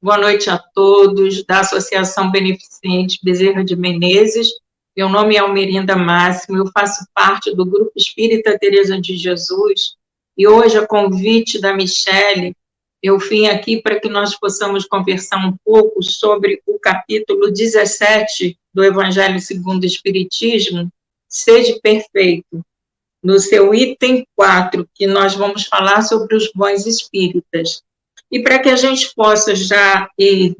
Boa noite a todos da Associação Beneficente Bezerra de Menezes. Meu nome é Almerinda Máximo, eu faço parte do Grupo Espírita Teresa de Jesus e hoje, a convite da Michele, eu vim aqui para que nós possamos conversar um pouco sobre o capítulo 17 do Evangelho segundo o Espiritismo, Seja Perfeito, no seu item 4, que nós vamos falar sobre os bons espíritas. E para que a gente possa já ir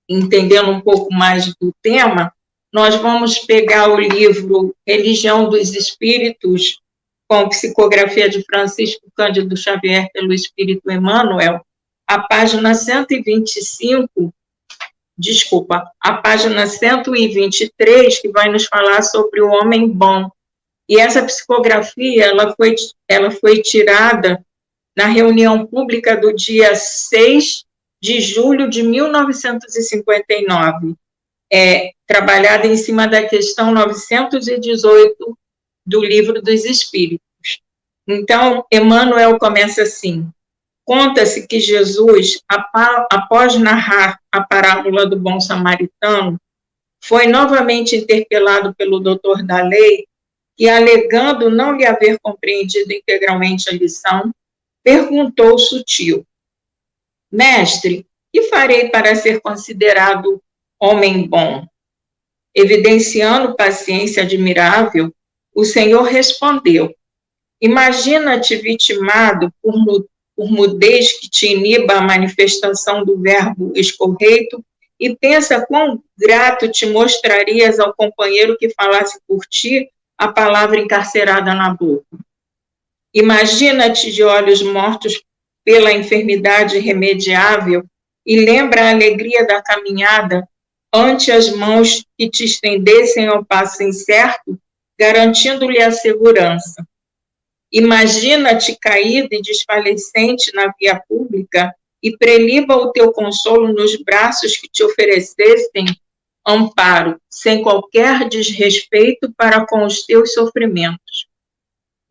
entendendo um pouco mais do tema, nós vamos pegar o livro Religião dos Espíritos, com psicografia de Francisco Cândido Xavier pelo Espírito Emmanuel, a página 125, a página 123, que vai nos falar sobre o homem bom. E essa psicografia, ela foi tirada na reunião pública do dia 6 de julho de 1959, trabalhada em cima da questão 918 do Livro dos Espíritos. Então, Emmanuel começa assim: conta-se que Jesus, após narrar a parábola do bom samaritano, foi novamente interpelado pelo doutor da lei, que, alegando não lhe haver compreendido integralmente a lição, perguntou sutil: mestre, que farei para ser considerado homem bom? Evidenciando paciência admirável, o Senhor respondeu: imagina-te vitimado por mudez que te iniba a manifestação do verbo escorreito e pensa quão grato te mostrarias ao companheiro que falasse por ti a palavra encarcerada na boca. Imagina-te de olhos mortos pela enfermidade irremediável e lembra a alegria da caminhada ante as mãos que te estendessem ao passo incerto, garantindo-lhe a segurança. Imagina-te caído e desfalecente na via pública e preliba o teu consolo nos braços que te oferecessem amparo, sem qualquer desrespeito para com os teus sofrimentos.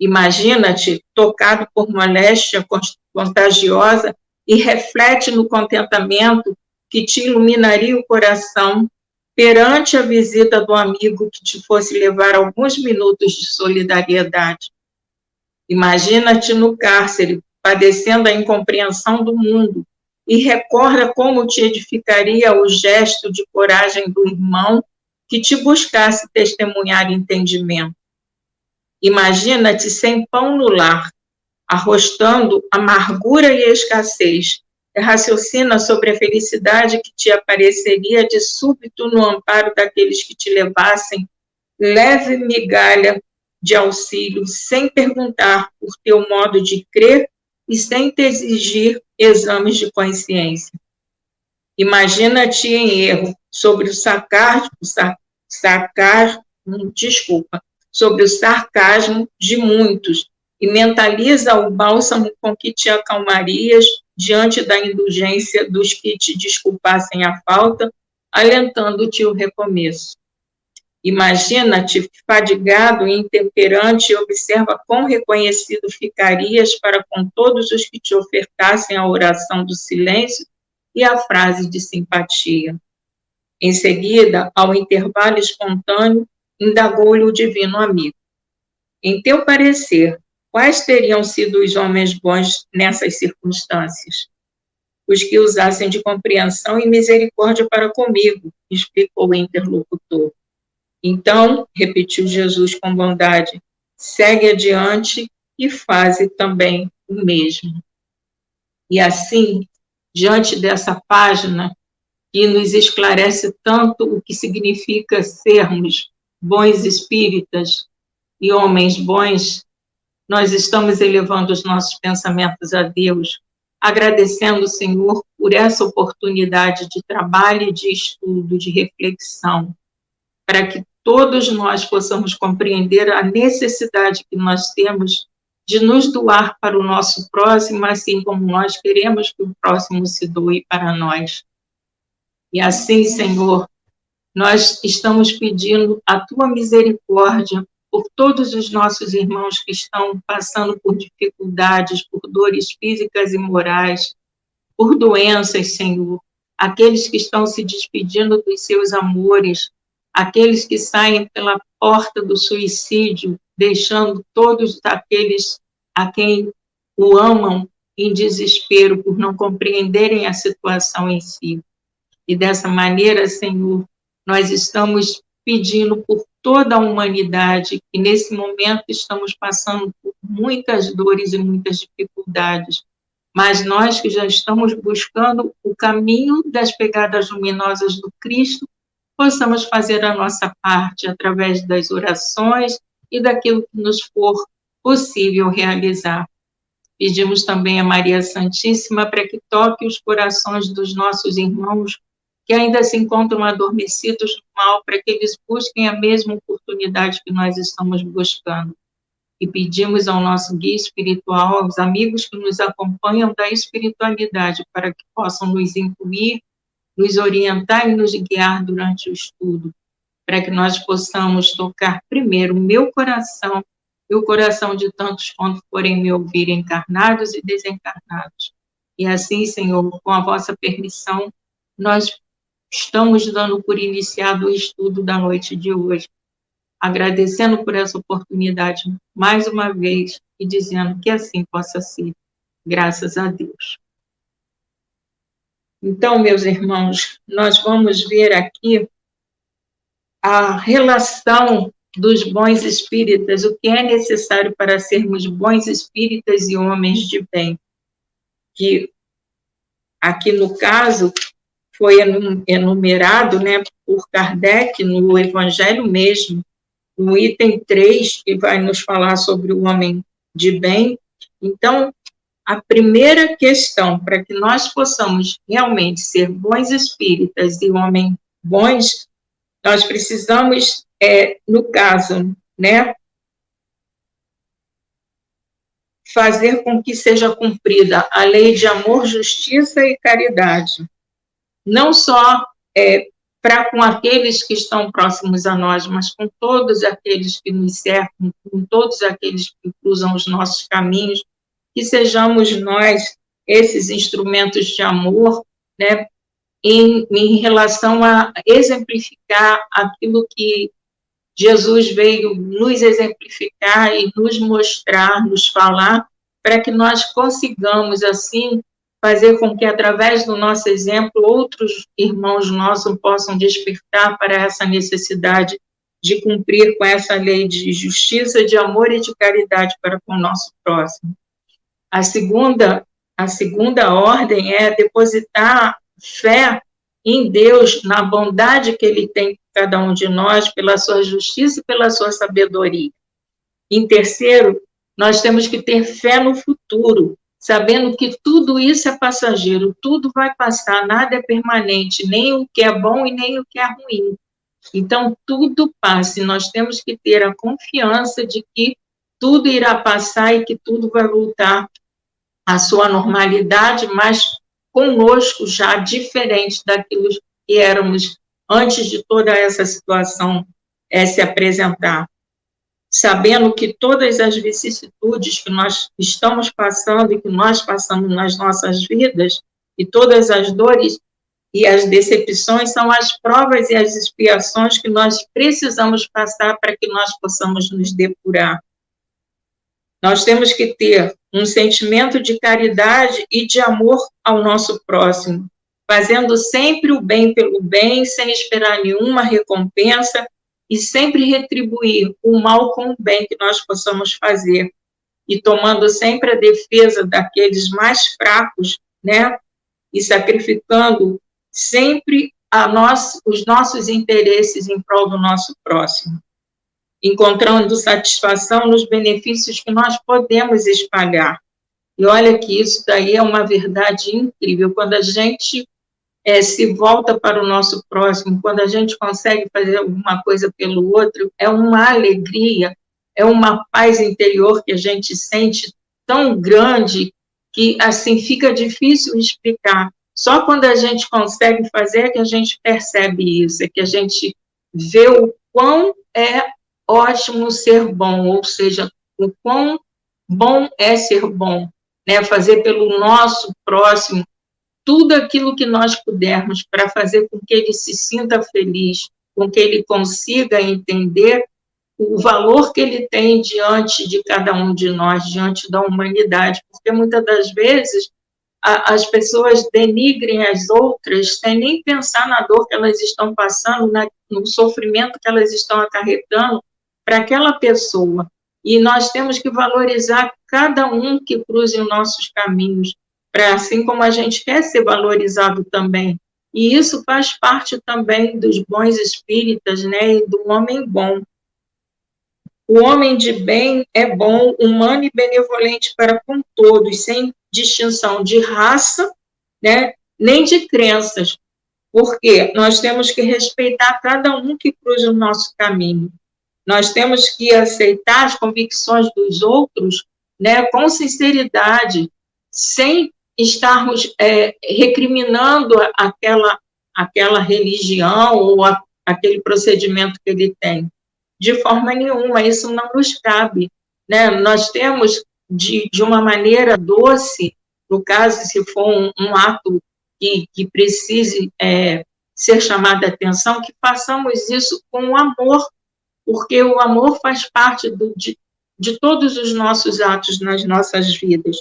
Imagina-te tocado por moléstia contagiosa e reflete no contentamento que te iluminaria o coração perante a visita do amigo que te fosse levar alguns minutos de solidariedade. Imagina-te no cárcere, padecendo a incompreensão do mundo, e recorda como te edificaria o gesto de coragem do irmão que te buscasse testemunhar entendimento. Imagina-te sem pão no lar, arrostando amargura e escassez, e raciocina sobre a felicidade que te apareceria de súbito no amparo daqueles que te levassem leve migalha de auxílio, sem perguntar por teu modo de crer e sem te exigir exames de consciência. Imagina-te em erro sobre o sobre o sarcasmo de muitos e mentaliza o bálsamo com que te acalmarias diante da indulgência dos que te desculpassem a falta, alentando-te o recomeço. Imagina-te fadigado e intemperante e observa quão reconhecido ficarias para com todos os que te ofertassem a oração do silêncio e a frase de simpatia. Em seguida, ao intervalo espontâneo, indagou-lhe o divino amigo: em teu parecer, quais teriam sido os homens bons nessas circunstâncias? Os que usassem de compreensão e misericórdia para comigo, explicou o interlocutor. Então, repetiu Jesus com bondade, segue adiante e faze também o mesmo. E assim, diante dessa página, que nos esclarece tanto o que significa sermos bons espíritas e homens bons, nós estamos elevando os nossos pensamentos a Deus, agradecendo o Senhor por essa oportunidade de trabalho, de estudo, de reflexão, para que todos nós possamos compreender a necessidade que nós temos de nos doar para o nosso próximo, assim como nós queremos que o próximo se doe para nós. E assim, Senhor, nós estamos pedindo a Tua misericórdia por todos os nossos irmãos que estão passando por dificuldades, por dores físicas e morais, por doenças, Senhor, aqueles que estão se despedindo dos seus amores, aqueles que saem pela porta do suicídio, deixando todos aqueles a quem o amam em desespero por não compreenderem a situação em si. E dessa maneira, Senhor, nós estamos pedindo por toda a humanidade, que nesse momento estamos passando por muitas dores e muitas dificuldades, mas nós que já estamos buscando o caminho das pegadas luminosas do Cristo, possamos fazer a nossa parte através das orações e daquilo que nos for possível realizar. Pedimos também a Maria Santíssima para que toque os corações dos nossos irmãos que ainda se encontram adormecidos no mal, para que eles busquem a mesma oportunidade que nós estamos buscando. E pedimos ao nosso guia espiritual, aos amigos que nos acompanham da espiritualidade, para que possam nos incluir, nos orientar e nos guiar durante o estudo, para que nós possamos tocar primeiro o meu coração e o coração de tantos quanto forem me ouvir, encarnados e desencarnados. E assim, Senhor, com a vossa permissão, nós estamos dando por iniciado o estudo da noite de hoje, agradecendo por essa oportunidade mais uma vez e dizendo que assim possa ser, graças a Deus. Então, meus irmãos, nós vamos ver aqui a relação dos bons espíritas, o que é necessário para sermos bons espíritas e homens de bem, que aqui no caso foi enumerado, né, por Kardec no Evangelho mesmo, no item 3, que vai nos falar sobre o homem de bem. Então, a primeira questão, para que nós possamos realmente ser bons espíritas e homens bons, nós precisamos, no caso, né, fazer com que seja cumprida a lei de amor, justiça e caridade. Não só para com aqueles que estão próximos a nós, mas com todos aqueles que nos cercam, com todos aqueles que cruzam os nossos caminhos, que sejamos nós esses instrumentos de amor, né, em relação a exemplificar aquilo que Jesus veio nos exemplificar e nos mostrar, nos falar, para que nós consigamos, assim, fazer com que, através do nosso exemplo, outros irmãos nossos possam despertar para essa necessidade de cumprir com essa lei de justiça, de amor e de caridade para com o nosso próximo. A segunda ordem é depositar fé em Deus, na bondade que Ele tem por cada um de nós, pela sua justiça e pela sua sabedoria. Em terceiro, nós temos que ter fé no futuro, sabendo que tudo isso é passageiro, tudo vai passar, nada é permanente, nem o que é bom e nem o que é ruim. Então, tudo passa, e nós temos que ter a confiança de que tudo irá passar e que tudo vai voltar à sua normalidade, mas conosco já diferente daquilo que éramos antes de toda essa situação se apresentar. Sabendo que todas as vicissitudes que nós estamos passando e que nós passamos nas nossas vidas, e todas as dores e as decepções são as provas e as expiações que nós precisamos passar para que nós possamos nos depurar. Nós temos que ter um sentimento de caridade e de amor ao nosso próximo, fazendo sempre o bem pelo bem, sem esperar nenhuma recompensa, e sempre retribuir o mal com o bem que nós possamos fazer, e tomando sempre a defesa daqueles mais fracos, né, e sacrificando sempre os nossos interesses em prol do nosso próximo, encontrando satisfação nos benefícios que nós podemos espalhar. E olha que isso daí é uma verdade incrível, quando a gente se volta para o nosso próximo, quando a gente consegue fazer alguma coisa pelo outro, é uma alegria, é uma paz interior que a gente sente tão grande que, assim, fica difícil explicar. Só quando a gente consegue fazer é que a gente percebe isso, é que a gente vê o quão é ótimo ser bom, ou seja, o quão bom é ser bom, né? Fazer pelo nosso próximo, tudo aquilo que nós pudermos para fazer com que ele se sinta feliz, com que ele consiga entender o valor que ele tem diante de cada um de nós, diante da humanidade, porque muitas das vezes as pessoas denigrem as outras sem nem pensar na dor que elas estão passando, no sofrimento que elas estão acarretando para aquela pessoa. E nós temos que valorizar cada um que cruze os nossos caminhos, para assim como a gente quer ser valorizado também. E isso faz parte também dos bons espíritas, né, e do homem bom. O homem de bem é bom, humano e benevolente para com todos, sem distinção de raça, né, nem de crenças, porque nós temos que respeitar cada um que cruza o nosso caminho. Nós temos que aceitar as convicções dos outros, né, com sinceridade, sem estarmos recriminando aquela religião ou aquele procedimento que ele tem. De forma nenhuma, isso não nos cabe, né? Nós temos, de uma maneira doce, no caso, se for um ato que precise ser chamado a atenção, que façamos isso com amor, porque o amor faz parte de todos os nossos atos nas nossas vidas.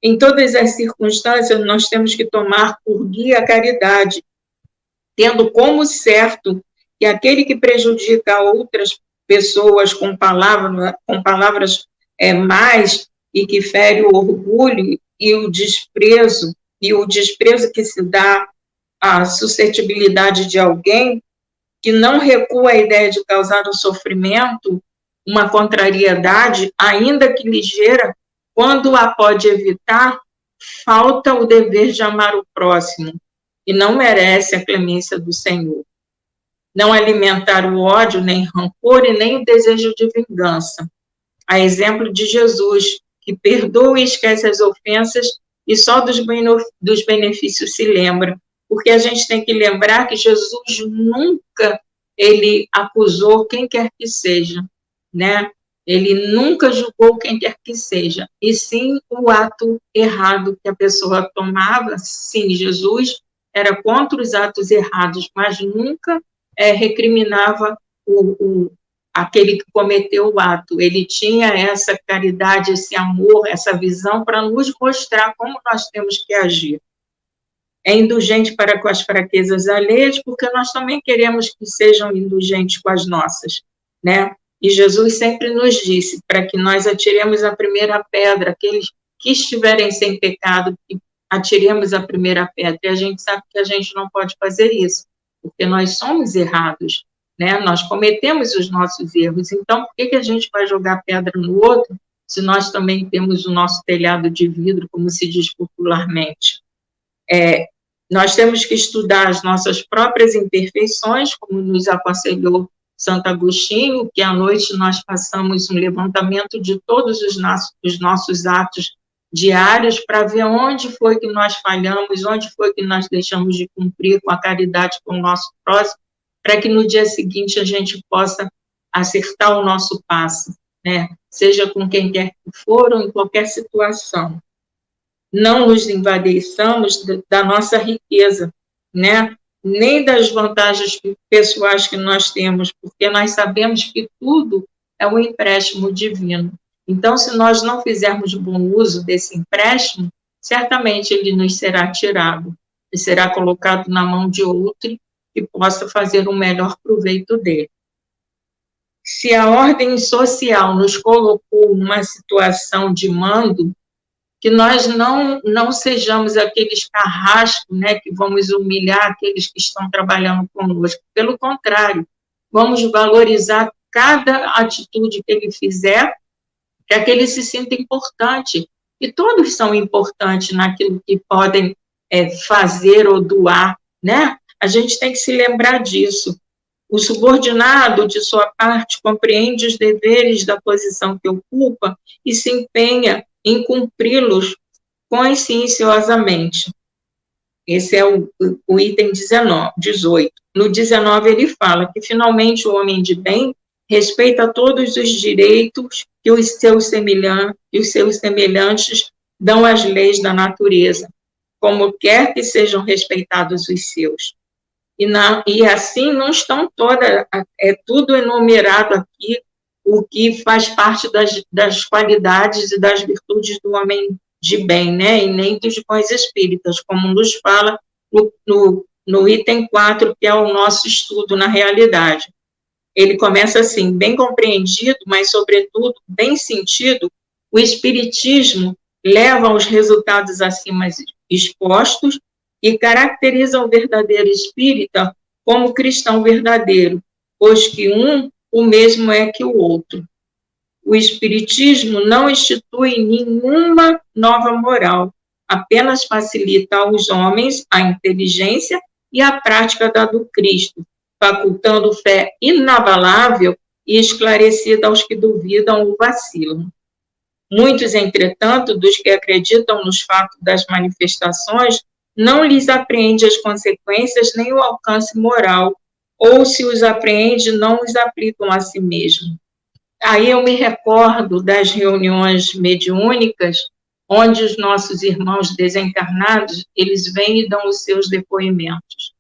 Em todas as circunstâncias, nós temos que tomar por guia a caridade, tendo como certo que aquele que prejudica outras pessoas com palavras mais e que fere o orgulho e o desprezo que se dá à suscetibilidade de alguém, que não recua a ideia de causar um sofrimento, uma contrariedade, ainda que ligeira, quando a pode evitar, falta o dever de amar o próximo e não merece a clemência do Senhor. Não alimentar o ódio, nem rancor e nem o desejo de vingança. A exemplo de Jesus, que perdoa e esquece as ofensas e só dos benefícios se lembra. Porque a gente tem que lembrar que Jesus nunca ele acusou quem quer que seja, né? Ele nunca julgou quem quer que seja, e sim o ato errado que a pessoa tomava. Sim, Jesus era contra os atos errados, mas nunca recriminava aquele que cometeu o ato. Ele tinha essa caridade, esse amor, essa visão para nos mostrar como nós temos que agir. É indulgente para com as fraquezas alheias, porque nós também queremos que sejam indulgentes com as nossas, né? E Jesus sempre nos disse para que nós atiremos a primeira pedra, aqueles que estiverem sem pecado, que atiremos a primeira pedra. E a gente sabe que a gente não pode fazer isso, porque nós somos errados, né? Nós cometemos os nossos erros. Então, por que a gente vai jogar pedra no outro, se nós também temos o nosso telhado de vidro, como se diz popularmente? Nós temos que estudar as nossas próprias imperfeições, como nos aconselhou Santo Agostinho, que à noite nós façamos um levantamento de todos os nossos atos diários para ver onde foi que nós falhamos, onde foi que nós deixamos de cumprir com a caridade com o nosso próximo, para que no dia seguinte a gente possa acertar o nosso passo, né? Seja com quem quer que for ou em qualquer situação. Não nos envaidecemos da nossa riqueza, né? Nem das vantagens pessoais que nós temos, porque nós sabemos que tudo é um empréstimo divino. Então, se nós não fizermos bom uso desse empréstimo, certamente ele nos será tirado e será colocado na mão de outro que possa fazer um melhor proveito dele. Se a ordem social nos colocou numa situação de mando, que nós não sejamos aqueles carrascos, né, que vamos humilhar aqueles que estão trabalhando conosco. Pelo contrário, vamos valorizar cada atitude que ele fizer, para que ele se sinta importante. E todos são importantes naquilo que podem fazer ou doar, né? A gente tem que se lembrar disso. O subordinado, de sua parte, compreende os deveres da posição que ocupa e se empenha em cumpri-los conscienciosamente. Esse é o item 18. No 19, ele fala que, finalmente, o homem de bem respeita todos os direitos que os seus semelhantes dão às leis da natureza, como quer que sejam respeitados os seus. E assim não estão todas, é tudo enumerado aqui, o que faz parte das qualidades e das virtudes do homem de bem, né? E nem dos bons espíritas, como nos fala no item 4, que é o nosso estudo na realidade. Ele começa assim: bem compreendido, mas, sobretudo, bem sentido, o espiritismo leva aos resultados acima expostos e caracteriza o verdadeiro espírita como cristão verdadeiro, pois que o mesmo é que o outro. O espiritismo não institui nenhuma nova moral, apenas facilita aos homens a inteligência e a prática da do Cristo, facultando fé inabalável e esclarecida aos que duvidam ou vacilam. Muitos, entretanto, dos que acreditam nos fatos das manifestações, não lhes apreende as consequências nem o alcance moral, ou se os apreende, não os aplicam a si mesmo. Aí eu me recordo das reuniões mediúnicas, onde os nossos irmãos desencarnados, eles vêm e dão os seus depoimentos.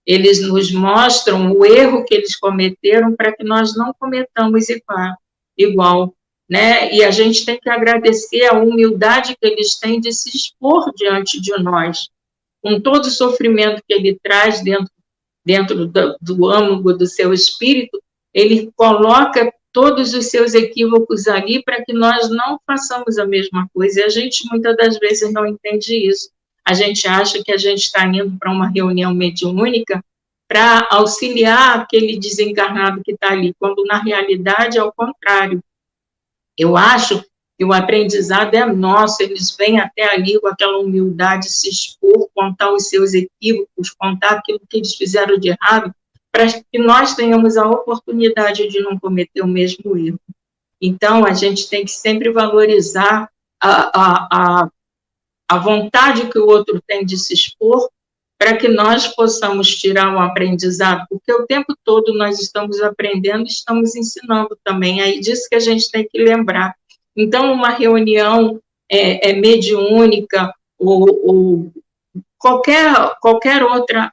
Eles nos mostram o erro que eles cometeram para que nós não cometamos igual, né? E a gente tem que agradecer a humildade que eles têm de se expor diante de nós, com todo o sofrimento que ele traz dentro do âmago do seu espírito, ele coloca todos os seus equívocos ali para que nós não façamos a mesma coisa. E a gente, muitas das vezes, não entende isso. A gente acha que a gente está indo para uma reunião mediúnica para auxiliar aquele desencarnado que está ali, quando, na realidade, é o contrário. Eu acho que o aprendizado é nosso, eles vêm até ali com aquela humildade, se expor, contar os seus equívocos, contar aquilo que eles fizeram de errado, para que nós tenhamos a oportunidade de não cometer o mesmo erro. Então, a gente tem que sempre valorizar a vontade que o outro tem de se expor, para que nós possamos tirar um aprendizado, porque o tempo todo nós estamos aprendendo, estamos ensinando também, aí disso que a gente tem que lembrar. Então, uma reunião mediúnica ou qualquer outra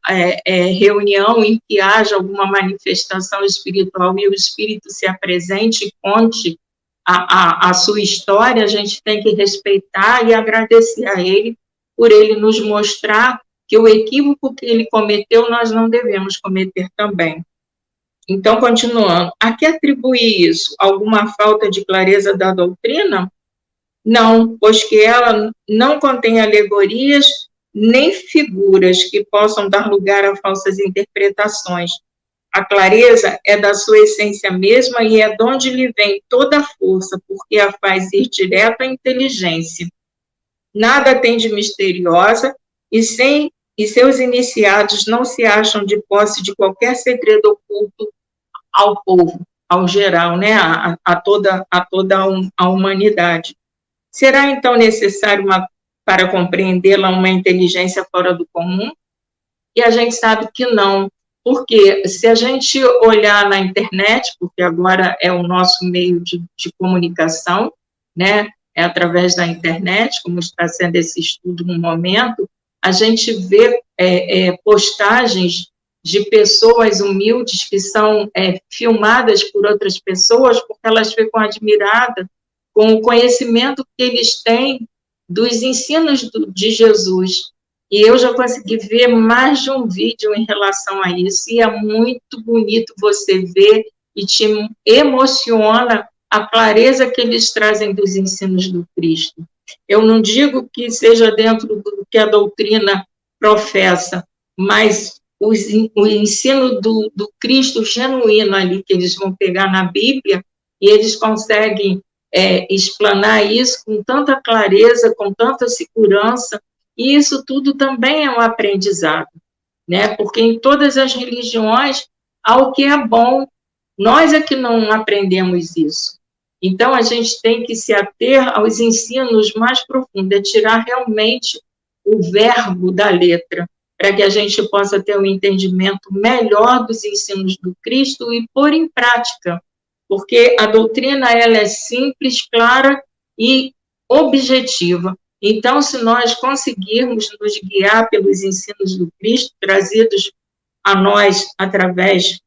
reunião em que haja alguma manifestação espiritual e o espírito se apresente e conte a sua história, a gente tem que respeitar e agradecer a ele por ele nos mostrar que o equívoco que ele cometeu, nós não devemos cometer também. Então, continuando, a que atribuir isso? Alguma falta de clareza da doutrina? Não, pois que ela não contém alegorias nem figuras que possam dar lugar a falsas interpretações. A clareza é da sua essência mesma e é de onde lhe vem toda a força, porque a faz ir direto à inteligência. Nada tem de misteriosa e seus iniciados não se acham de posse de qualquer segredo oculto ao povo, ao geral, né, a toda a humanidade. Será, então, necessário, para compreendê-la, uma inteligência fora do comum? E a gente sabe que não, porque se a gente olhar na internet, porque agora é o nosso meio de comunicação, né, é através da internet, como está sendo esse estudo no momento, a gente vê postagens de pessoas humildes que são filmadas por outras pessoas, porque elas ficam admiradas com o conhecimento que eles têm dos ensinos de Jesus. E eu já consegui ver mais de um vídeo em relação a isso, e é muito bonito você ver e te emociona a clareza que eles trazem dos ensinos do Cristo. Eu não digo que seja dentro do que a doutrina professa, mas o ensino do Cristo genuíno ali, que eles vão pegar na Bíblia, e eles conseguem explanar isso com tanta clareza, com tanta segurança, e isso tudo também é um aprendizado, né? Porque em todas as religiões há o que é bom, nós é que não aprendemos isso. Então, a gente tem que se ater aos ensinos mais profundos, é tirar realmente o verbo da letra, para que a gente possa ter um entendimento melhor dos ensinos do Cristo e pôr em prática, porque a doutrina ela é simples, clara e objetiva. Então, se nós conseguirmos nos guiar pelos ensinos do Cristo, trazidos a nós através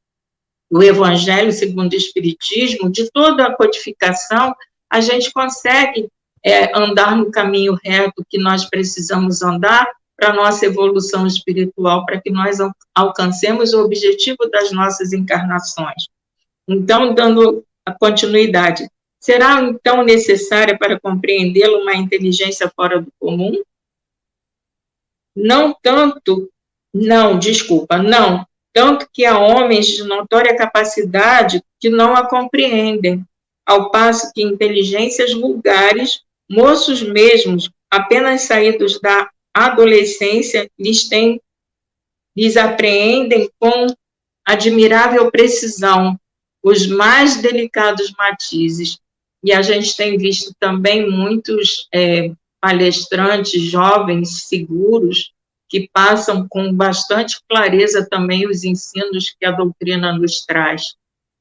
do Evangelho segundo o Espiritismo, de toda a codificação, a gente consegue andar no caminho reto que nós precisamos andar para a nossa evolução espiritual, para que nós alcancemos o objetivo das nossas encarnações. Então, dando a continuidade, será então necessária para compreendê-lo uma inteligência fora do comum? Não, tanto que há homens de notória capacidade que não a compreendem, ao passo que inteligências vulgares, moços mesmos, apenas saídos da adolescência, lhes apreendem com admirável precisão os mais delicados matizes. E a gente tem visto também muitos palestrantes jovens, seguros, que passam com bastante clareza também os ensinos que a doutrina nos traz,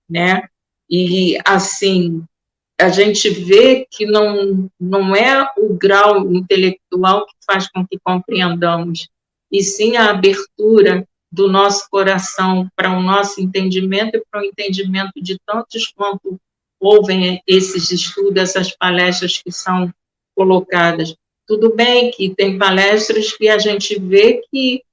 né? E, assim, a gente vê que não é o grau intelectual que faz com que compreendamos, e sim a abertura do nosso coração para o nosso entendimento e para o entendimento de tantos quanto ouvem esses estudos, essas palestras que são colocadas. Tudo bem que tem palestras que a gente vê que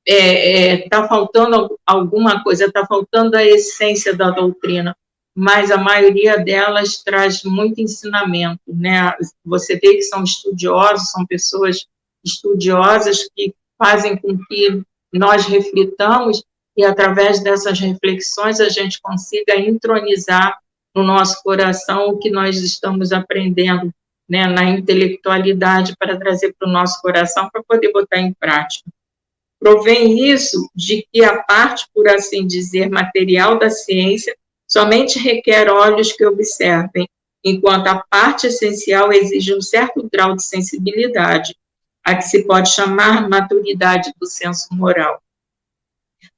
está faltando alguma coisa, está faltando a essência da doutrina, mas a maioria delas traz muito ensinamento, né? Você vê que são estudiosos, são pessoas estudiosas que fazem com que nós reflitamos e, através dessas reflexões, a gente consiga entronizar no nosso coração o que nós estamos aprendendo, né, na intelectualidade, para trazer para o nosso coração, para poder botar em prática. Provém isso de que a parte, por assim dizer, material da ciência somente requer olhos que observem, enquanto a parte essencial exige um certo grau de sensibilidade, a que se pode chamar maturidade do senso moral.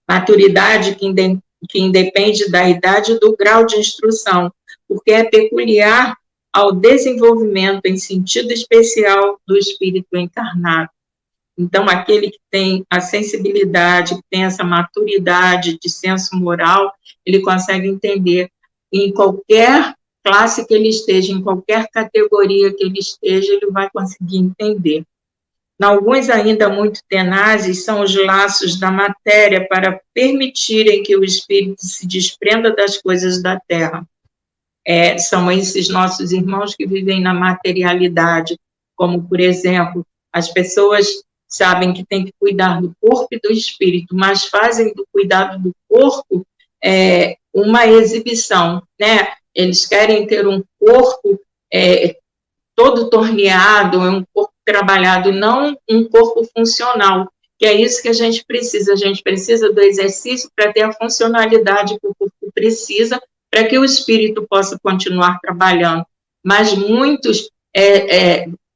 Maturidade que independe da idade e do grau de instrução, porque é peculiar ao desenvolvimento em sentido especial do espírito encarnado. Então, aquele que tem a sensibilidade, que tem essa maturidade de senso moral, ele consegue entender em qualquer classe que ele esteja, em qualquer categoria que ele esteja, ele vai conseguir entender. Alguns ainda muito tenazes são os laços da matéria para permitirem que o espírito se desprenda das coisas da terra. São esses nossos irmãos que vivem na materialidade, como, por exemplo, as pessoas sabem que tem que cuidar do corpo e do espírito, mas fazem do cuidado do corpo uma exibição, né? Eles querem ter um corpo todo torneado, um corpo trabalhado, não um corpo funcional, que é isso que a gente precisa do exercício para ter a funcionalidade que o corpo precisa, para que o espírito possa continuar trabalhando. Mas muitos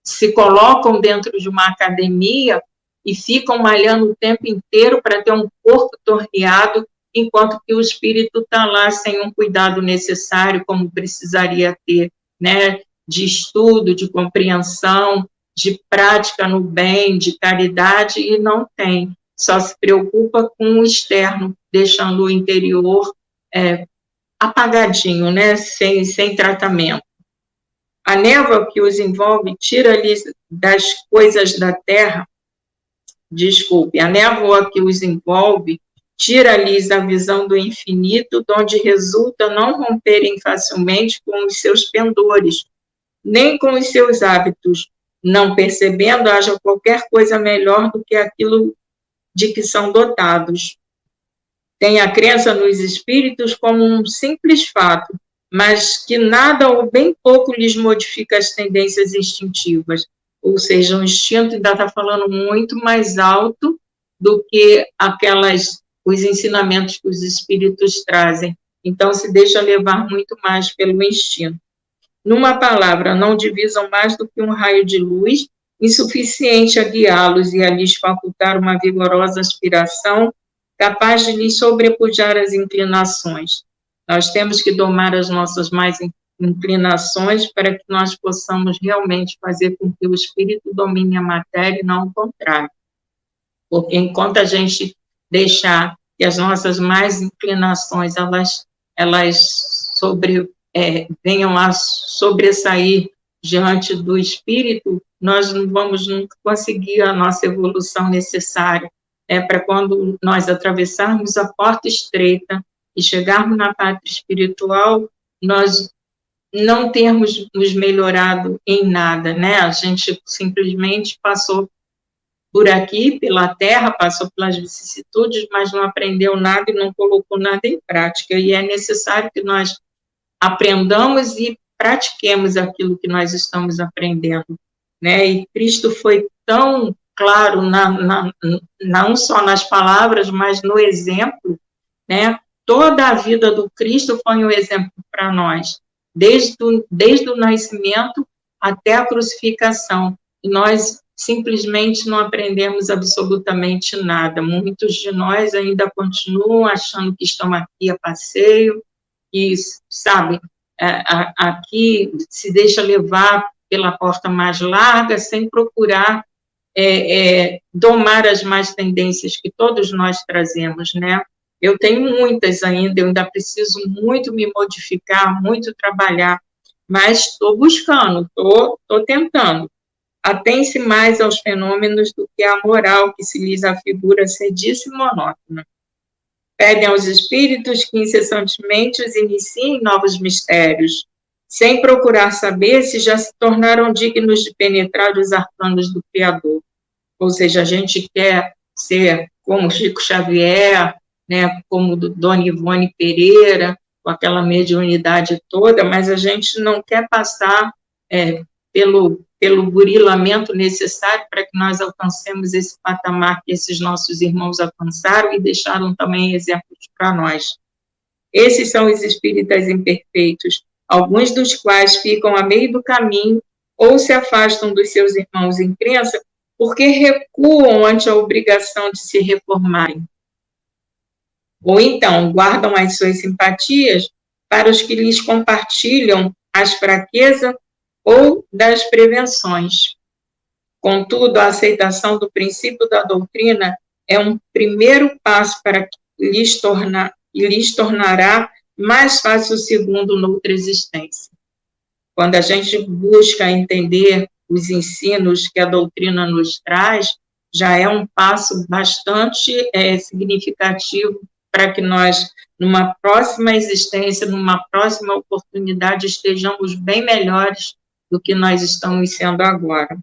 se colocam dentro de uma academia e ficam malhando o tempo inteiro para ter um corpo torneado, enquanto que o espírito está lá sem um cuidado necessário, como precisaria ter, né? De estudo, de compreensão, de prática no bem, de caridade, e não tem. Só se preocupa com o externo, deixando o interior apagadinho, né? Sem tratamento. A névoa que os envolve tira-lhes das coisas da terra, a névoa que os envolve tira-lhes a visão do infinito, de onde resulta não romperem facilmente com os seus pendores, nem com os seus hábitos, não percebendo haja qualquer coisa melhor do que aquilo de que são dotados. Tem a crença nos espíritos como um simples fato, mas que nada ou bem pouco lhes modifica as tendências instintivas, ou seja, o instinto ainda está falando muito mais alto do que os ensinamentos que os espíritos trazem. Então, se deixa levar muito mais pelo instinto. Numa palavra, não divisam mais do que um raio de luz, insuficiente a guiá-los e a lhes facultar uma vigorosa aspiração, capaz de lhes sobrepujar as inclinações. Nós temos que domar as nossas más inclinações para que nós possamos realmente fazer com que o espírito domine a matéria e não o contrário. Porque enquanto a gente deixar que as nossas mais inclinações venham a sobressair diante do espírito, nós não vamos nunca conseguir a nossa evolução necessária, para quando nós atravessarmos a porta estreita e chegarmos na pátria espiritual, nós não termos nos melhorado em nada, né? A gente simplesmente passou por aqui, pela terra, passou pelas vicissitudes, mas não aprendeu nada e não colocou nada em prática. E é necessário que nós aprendamos e pratiquemos aquilo que nós estamos aprendendo, né? E Cristo foi tão claro, não só nas palavras, mas no exemplo, né? Toda a vida do Cristo foi um exemplo para nós, desde o nascimento até a crucificação. E nós simplesmente não aprendemos absolutamente nada. Muitos de nós ainda continuam achando que estão aqui a passeio, e, sabe, aqui se deixa levar pela porta mais larga, sem procurar domar as más tendências que todos nós trazemos, né? Eu tenho muitas ainda, eu ainda preciso muito me modificar, muito trabalhar, mas estou buscando, estou tentando. Atém-se mais aos fenômenos do que à moral que se lhes afigura sediça e monótona. Pedem aos espíritos que incessantemente os iniciem novos mistérios, sem procurar saber se já se tornaram dignos de penetrar os arcanos do Criador. Ou seja, a gente quer ser como Chico Xavier, né, como Dona Ivone Pereira, com aquela mediunidade toda, mas a gente não quer passar pelo burilamento necessário para que nós alcancemos esse patamar que esses nossos irmãos alcançaram e deixaram também exemplos para nós. Esses são os espíritas imperfeitos, alguns dos quais ficam a meio do caminho ou se afastam dos seus irmãos em crença porque recuam ante a obrigação de se reformarem. Ou então guardam as suas simpatias para os que lhes compartilham as fraquezas ou das prevenções. Contudo, a aceitação do princípio da doutrina é um primeiro passo para que lhes tornará mais fácil o segundo noutra existência. Quando a gente busca entender os ensinos que a doutrina nos traz, já é um passo bastante significativo para que nós, numa próxima existência, numa próxima oportunidade, estejamos bem melhores do que nós estamos sendo agora.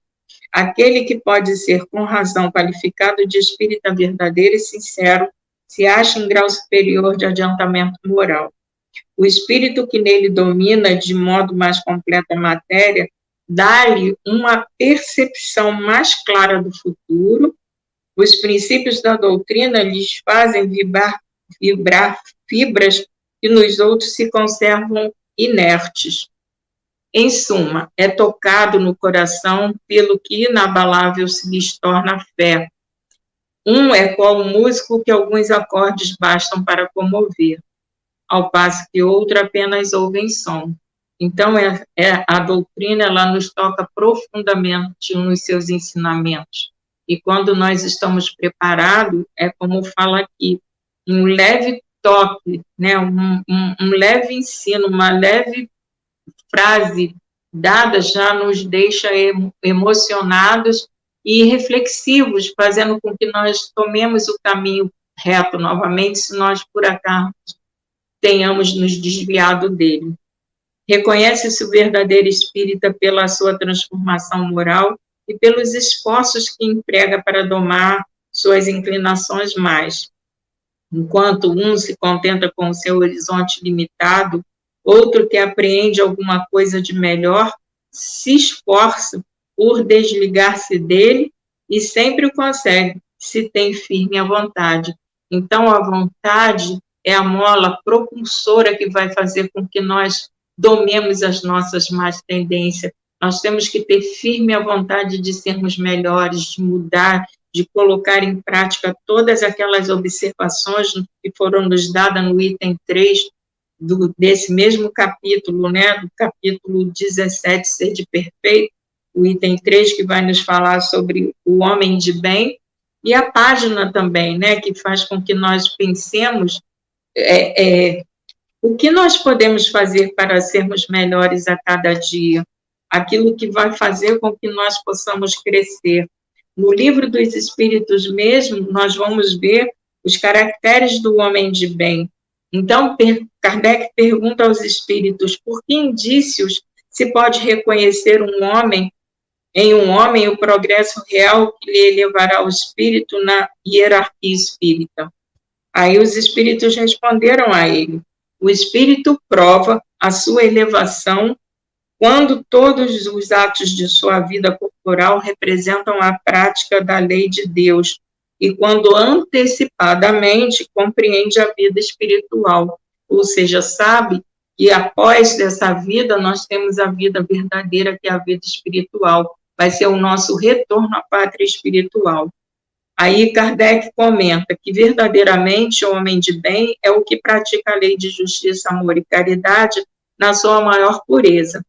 Aquele que pode ser, com razão, qualificado de espírita verdadeiro e sincero, se acha em grau superior de adiantamento moral. O espírito que nele domina de modo mais completo a matéria, dá-lhe uma percepção mais clara do futuro, os princípios da doutrina lhes fazem vibrar fibras que nos outros se conservam inertes. Em suma, é tocado no coração pelo que inabalável se lhes torna a fé. Um é qual o músico que alguns acordes bastam para comover, ao passo que outro apenas ouvem som. Então, a doutrina, ela nos toca profundamente nos seus ensinamentos. E quando nós estamos preparados, é como fala aqui, um leve toque, né, um leve ensino, uma leve frase dada já nos deixa emocionados e reflexivos, fazendo com que nós tomemos o caminho reto novamente, se nós, por acaso, tenhamos nos desviado dele. Reconhece-se o verdadeiro espírita pela sua transformação moral e pelos esforços que emprega para domar suas inclinações mais. Enquanto um se contenta com o seu horizonte limitado, outro que apreende alguma coisa de melhor, se esforça por desligar-se dele e sempre o consegue, se tem firme a vontade. Então, a vontade é a mola propulsora que vai fazer com que nós domemos as nossas más tendências. Nós temos que ter firme a vontade de sermos melhores, de mudar, de colocar em prática todas aquelas observações que foram nos dadas no item 3 desse mesmo capítulo, né, do capítulo 17, Sede Perfeito, o item 3, que vai nos falar sobre o homem de bem, e a página também, né, que faz com que nós pensemos o que nós podemos fazer para sermos melhores a cada dia, aquilo que vai fazer com que nós possamos crescer. No livro dos Espíritos mesmo, nós vamos ver os caracteres do homem de bem. Então, Kardec pergunta aos espíritos por que indícios se pode reconhecer em um homem o progresso real que lhe elevará o espírito na hierarquia espírita. Aí os espíritos responderam a ele: o espírito prova a sua elevação quando todos os atos de sua vida corporal representam a prática da lei de Deus e quando antecipadamente compreende a vida espiritual, ou seja, sabe que após essa vida nós temos a vida verdadeira, que é a vida espiritual, vai ser o nosso retorno à pátria espiritual. Aí Kardec comenta que verdadeiramente o homem de bem é o que pratica a lei de justiça, amor e caridade na sua maior pureza.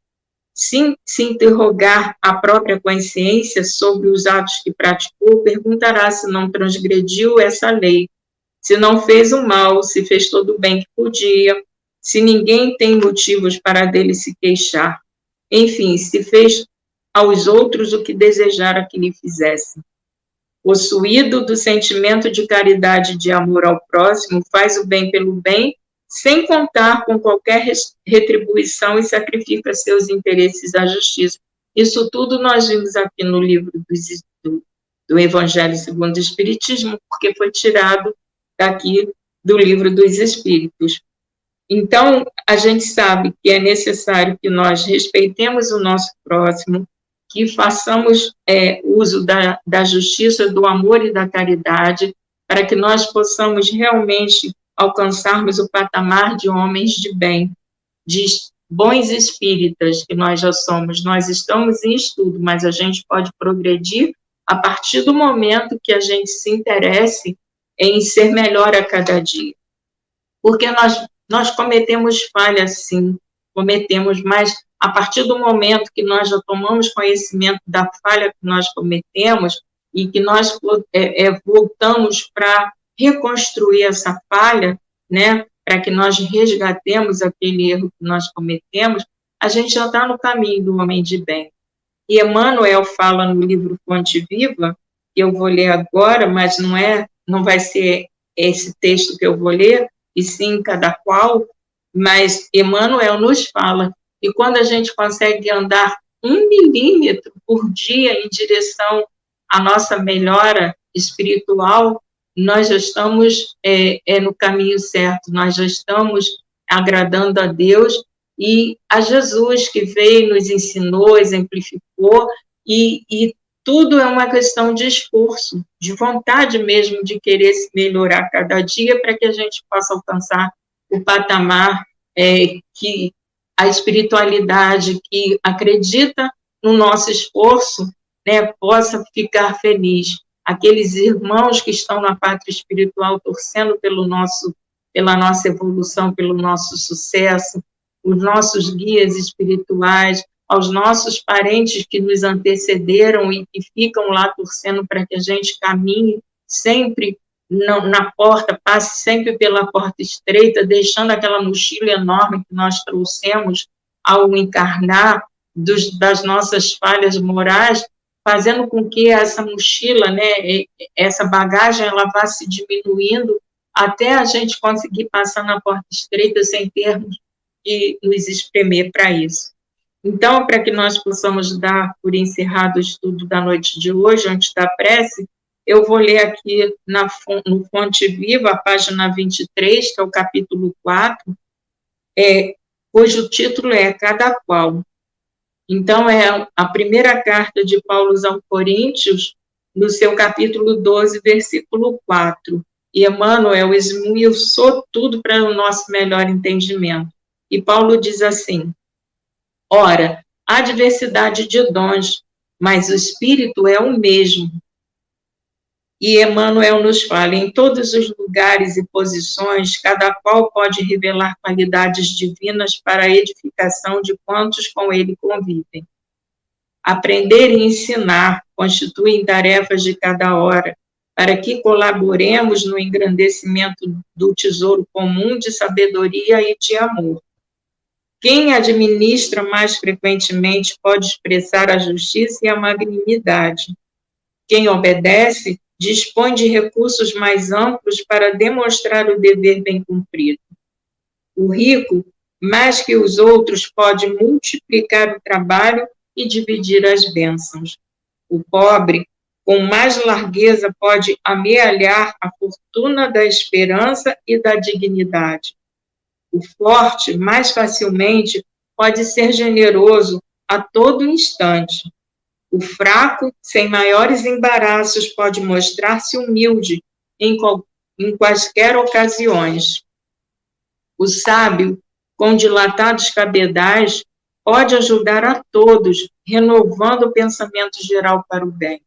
Se interrogar a própria consciência sobre os atos que praticou, perguntará se não transgrediu essa lei, se não fez o mal, se fez todo o bem que podia, se ninguém tem motivos para dele se queixar, enfim, se fez aos outros o que desejara que lhe fizessem. Possuído do sentimento de caridade e de amor ao próximo, faz o bem pelo bem, sem contar com qualquer retribuição e sacrifica seus interesses à justiça. Isso tudo nós vimos aqui no livro do Evangelho segundo o Espiritismo, porque foi tirado daqui do livro dos Espíritos. Então, a gente sabe que é necessário que nós respeitemos o nosso próximo, que façamos uso da justiça, do amor e da caridade, para que nós possamos realmente alcançarmos o patamar de homens de bem, de bons espíritas, que nós já somos. Nós estamos em estudo, mas a gente pode progredir a partir do momento que a gente se interesse em ser melhor a cada dia. Porque nós cometemos falhas, sim, cometemos, mas a partir do momento que nós já tomamos conhecimento da falha que nós cometemos e que nós voltamos para reconstruir essa falha, né, para que nós resgatemos aquele erro que nós cometemos, a gente já está no caminho do homem de bem. E Emmanuel fala no livro Fonte Viva, que eu vou ler agora, mas não vai ser esse texto que eu vou ler, e sim cada qual, mas Emmanuel nos fala que quando a gente consegue andar 1 milímetro por dia em direção à nossa melhora espiritual, nós já estamos no caminho certo, nós já estamos agradando a Deus e a Jesus, que veio, nos ensinou, exemplificou, e tudo é uma questão de esforço, de vontade mesmo de querer se melhorar cada dia para que a gente possa alcançar o patamar que a espiritualidade que acredita no nosso esforço, né, possa ficar feliz. Aqueles irmãos que estão na pátria espiritual torcendo pela nossa evolução, pelo nosso sucesso, os nossos guias espirituais, aos nossos parentes que nos antecederam e que ficam lá torcendo para que a gente caminhe sempre na porta, passe sempre pela porta estreita, deixando aquela mochila enorme que nós trouxemos ao encarnar das nossas falhas morais, fazendo com que essa mochila, né, essa bagagem, ela vá se diminuindo até a gente conseguir passar na porta estreita sem termos de nos espremer para isso. Então, para que nós possamos dar por encerrado o estudo da noite de hoje, antes da prece, eu vou ler aqui no Fonte Viva, a página 23, que é o capítulo 4, cujo título é Cada Qual. Então, é a primeira carta de Paulo aos Coríntios, no seu capítulo 12, versículo 4. E Emmanuel esmiuçou tudo para o nosso melhor entendimento. E Paulo diz assim: ora, há diversidade de dons, mas o Espírito é o mesmo. E Emmanuel nos fala, em todos os lugares e posições, cada qual pode revelar qualidades divinas para a edificação de quantos com ele convivem. Aprender e ensinar constituem tarefas de cada hora, para que colaboremos no engrandecimento do tesouro comum de sabedoria e de amor. Quem administra mais frequentemente pode expressar a justiça e a magnanimidade. Quem obedece dispõe de recursos mais amplos para demonstrar o dever bem cumprido. O rico, mais que os outros, pode multiplicar o trabalho e dividir as bênçãos. O pobre, com mais largueza, pode amealhar a fortuna da esperança e da dignidade. O forte, mais facilmente, pode ser generoso a todo instante. O fraco, sem maiores embaraços, pode mostrar-se humilde em quaisquer ocasiões. O sábio, com dilatados cabedais, pode ajudar a todos, renovando o pensamento geral para o bem.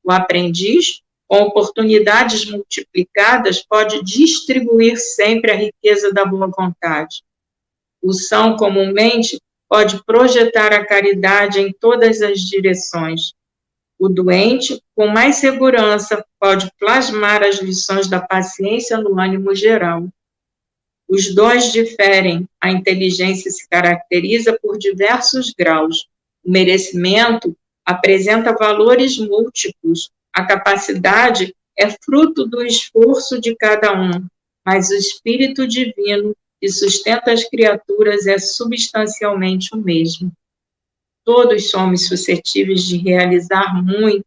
O aprendiz, com oportunidades multiplicadas, pode distribuir sempre a riqueza da boa vontade. O são, comumente, pode projetar a caridade em todas as direções. O doente, com mais segurança, pode plasmar as lições da paciência no ânimo geral. Os dons diferem, a inteligência se caracteriza por diversos graus. O merecimento apresenta valores múltiplos, a capacidade é fruto do esforço de cada um, mas o Espírito Divino que sustenta as criaturas é substancialmente o mesmo. Todos somos suscetíveis de realizar muito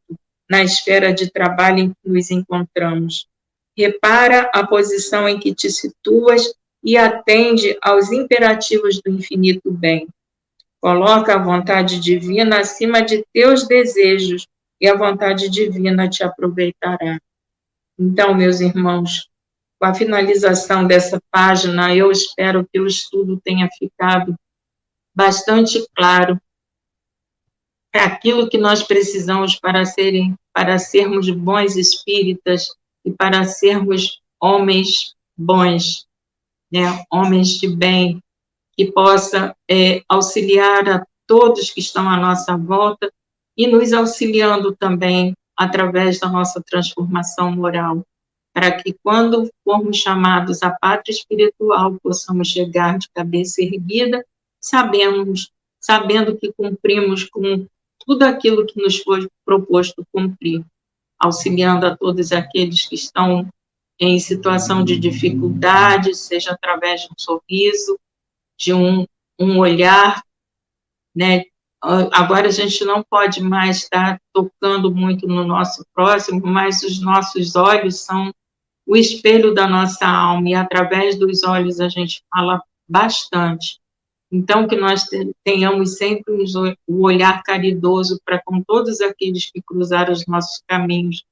na esfera de trabalho em que nos encontramos. Repara a posição em que te situas e atende aos imperativos do infinito bem. Coloca a vontade divina acima de teus desejos e a vontade divina te aproveitará. Então, meus irmãos, com a finalização dessa página, eu espero que o estudo tenha ficado bastante claro aquilo que nós precisamos para sermos bons espíritas e para sermos homens bons, né? Homens de bem, que possa auxiliar a todos que estão à nossa volta e nos auxiliando também através da nossa transformação moral, para que quando formos chamados à pátria espiritual, possamos chegar de cabeça erguida, sabendo que cumprimos com tudo aquilo que nos foi proposto cumprir, auxiliando a todos aqueles que estão em situação de dificuldade, seja através de um sorriso, de um olhar, né? Agora a gente não pode mais estar tocando muito no nosso próximo, mas os nossos olhos são o espelho da nossa alma, e através dos olhos a gente fala bastante. Então, que nós tenhamos sempre o olhar caridoso para com todos aqueles que cruzaram os nossos caminhos,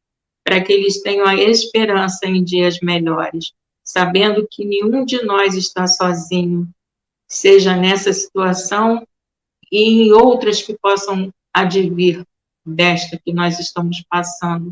para que eles tenham a esperança em dias melhores, sabendo que nenhum de nós está sozinho, seja nessa situação e em outras que possam advir desta que nós estamos passando.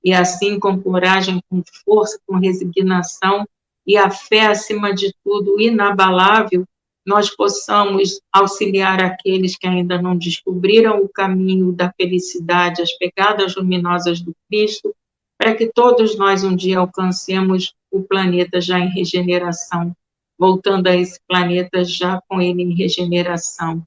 E assim, com coragem, com força, com resignação e a fé, acima de tudo, inabalável, nós possamos auxiliar aqueles que ainda não descobriram o caminho da felicidade, as pegadas luminosas do Cristo, para que todos nós um dia alcancemos o planeta já em regeneração, voltando a esse planeta já com ele em regeneração.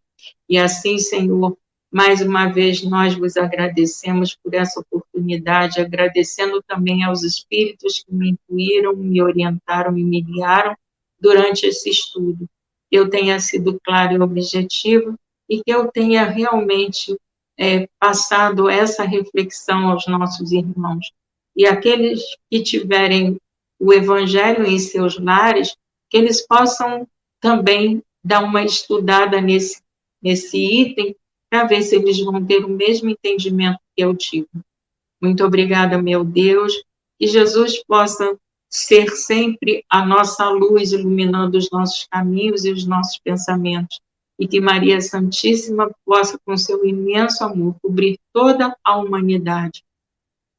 E assim, Senhor, mais uma vez nós vos agradecemos por essa oportunidade, agradecendo também aos espíritos que me intuíram, me orientaram e me guiaram durante esse estudo. Que eu tenha sido claro e objetivo e que eu tenha realmente passado essa reflexão aos nossos irmãos. E aqueles que tiverem o Evangelho em seus lares, que eles possam também dar uma estudada nesse item, para ver se eles vão ter o mesmo entendimento que eu tive. Muito obrigada, meu Deus, que Jesus possa ser sempre a nossa luz, iluminando os nossos caminhos e os nossos pensamentos, e que Maria Santíssima possa, com seu imenso amor, cobrir toda a humanidade,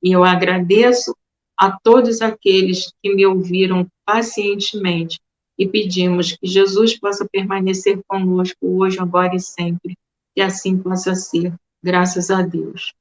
E eu agradeço a todos aqueles que me ouviram pacientemente e pedimos que Jesus possa permanecer conosco hoje, agora e sempre, que assim possa ser. Graças a Deus.